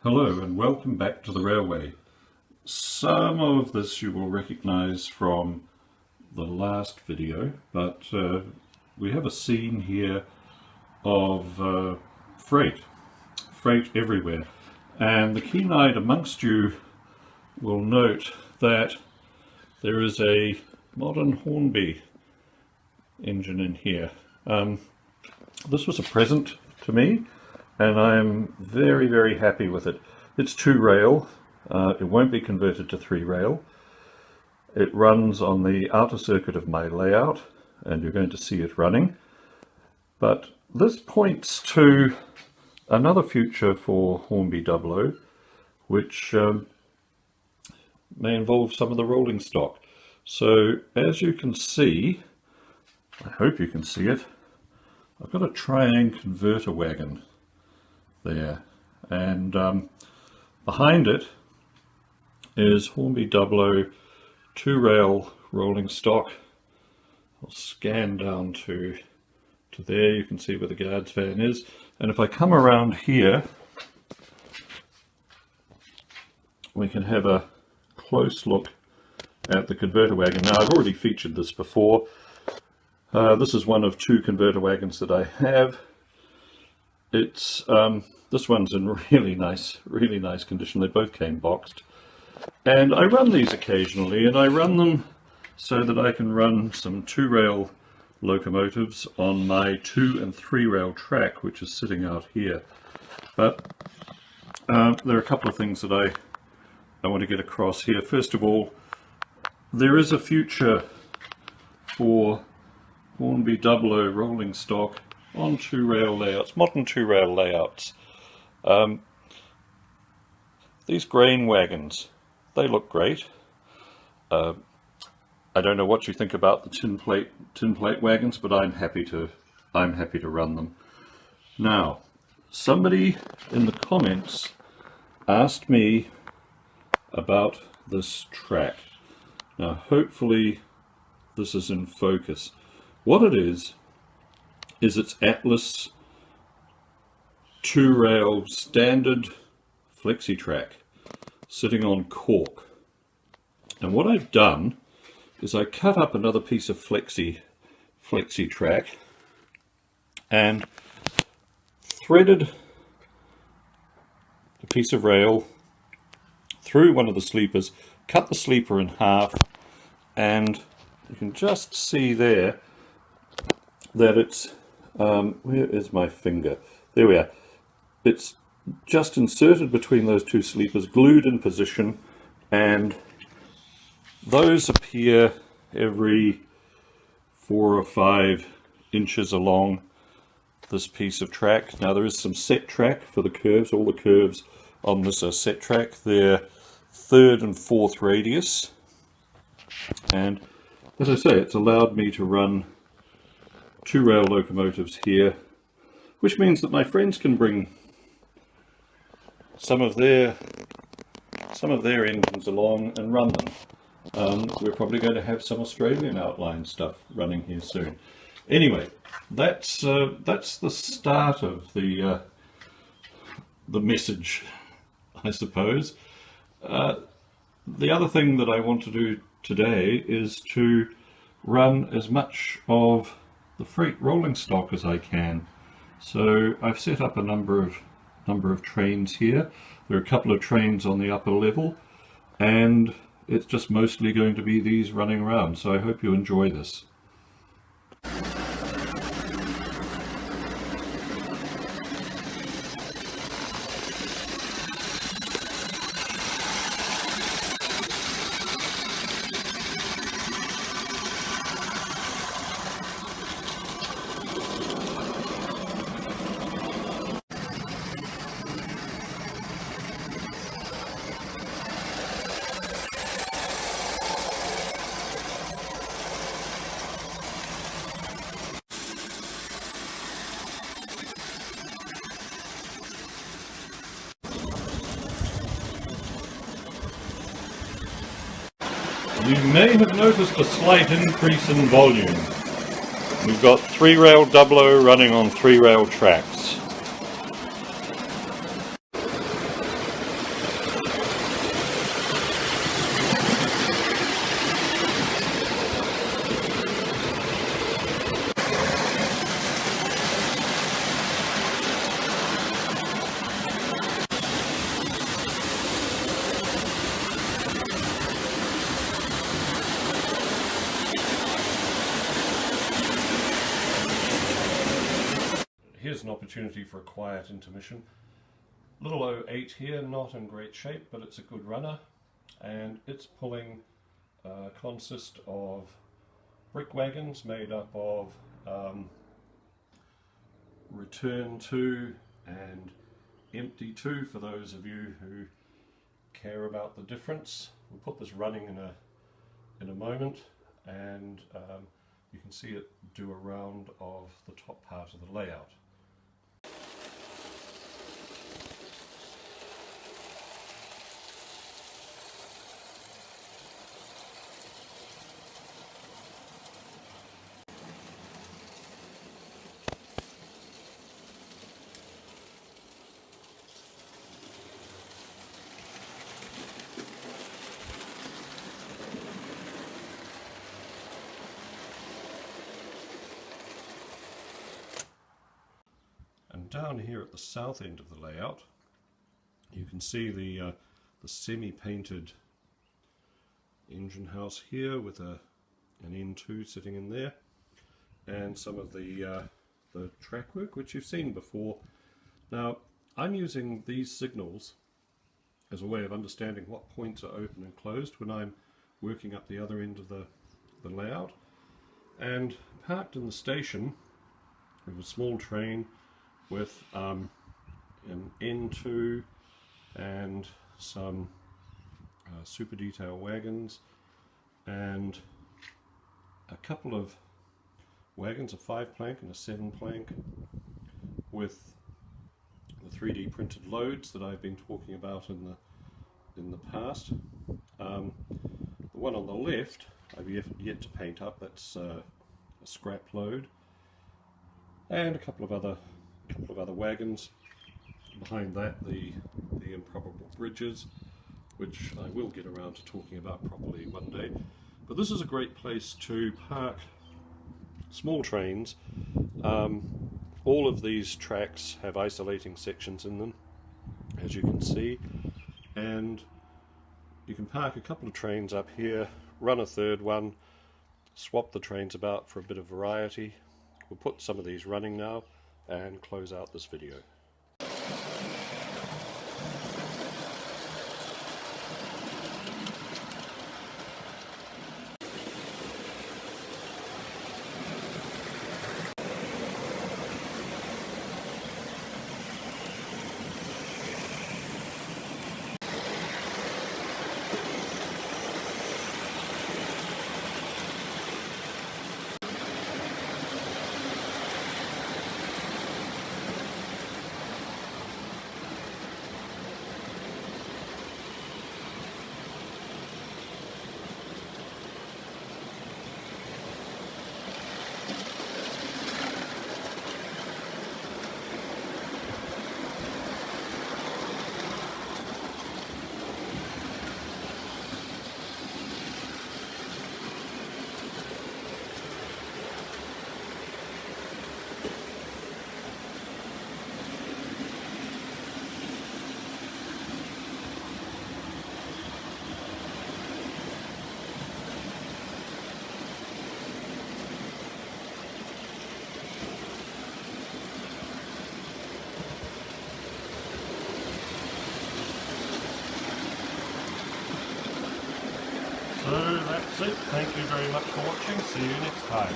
Hello and welcome back to the railway. Some of this you will recognize from the last video, but we have a scene here of freight everywhere. And the keen-eyed amongst you will note that there is a modern Hornby engine in here. This was a present to me, and I'm very happy with it. It's 2-rail, it won't be converted to 3-rail. It runs on the outer circuit of my layout, and you're going to see it running. But this points to another future for Hornby Dublo, which may involve some of the rolling stock. So as you can see, I hope you can see it, I've got a Triang converter wagon there, and behind it is Hornby Dublo 2-rail rolling stock. I'll scan down to there, you can see where the guards van is, and if I come around here we can have a close look at the converter wagon. Now, I've already featured this before. This is one of 2 converter wagons that I have. It's this one's in really nice condition. They both came boxed, and I run these occasionally, and I run them so that I can run some 2-rail locomotives on my 2- and 3-rail track, which is sitting out here. But there are a couple of things that I want to get across here. First of all, there is a future for Hornby Dublo rolling stock on 2-rail layouts, modern 2-rail layouts. These grain wagons, they look great. I don't know what you think about the tin plate wagons, but I'm happy to run them. Now, somebody in the comments asked me about this track. Now, hopefully this is in focus. What it is it's Atlas 2-rail standard flexi track sitting on cork. And what I've done is I cut up another piece of flexi track and threaded a piece of rail through one of the sleepers, cut the sleeper in half, and you can just see there that it's where is my finger? There we are. It's just inserted between those 2 sleepers, glued in position, and those appear every 4 or 5 inches along this piece of track. Now, there is some set track for the curves. All the curves on this are set track. They're 3rd and 4th radius, and as I say, it's allowed me to run 2-rail locomotives here, which means that my friends can bring some of their engines along and run them. We're probably going to have some Australian outline stuff running here soon. Anyway, that's the start of the message, I suppose. The other thing that I want to do today is to run as much of the freight rolling stock as I can. So I've set up a number of trains here. There are a couple of trains on the upper level, and it's just mostly going to be these running around. So I hope you enjoy this. You may have noticed a slight increase in volume. We've got 3-rail Dublo running on 3-rail tracks. opportunity for a quiet intermission. Little 08 here, not in great shape, but it's a good runner, and its pulling consists of brick wagons made up of return to and empty to, for those of you who care about the difference. We'll put this running in a moment, and you can see it do a round of the top part of the layout. And down here at the south end of the layout, you can see the semi-painted engine house here with an N2 sitting in there, and some of the track work which you've seen before. Now, I'm using these signals as a way of understanding what points are open and closed when I'm working up the other end of the layout. And parked in the station, we have a small train with an N2 and some super detail wagons, and a couple of wagons, a 5-plank and a 7-plank, with the 3D printed loads that I've been talking about in the past. The one on the left I've yet to paint up. That's a scrap load, and a couple of other wagons. Behind that, the improbable bridges, which I will get around to talking about properly one day. But this is a great place to park small trains. All of these tracks have isolating sections in them, as you can see, and you can park a couple of trains up here, run a third one, swap the trains about for a bit of variety. We'll put some of these running now and close out this video. So that's it. Thank you very much for watching. See you next time.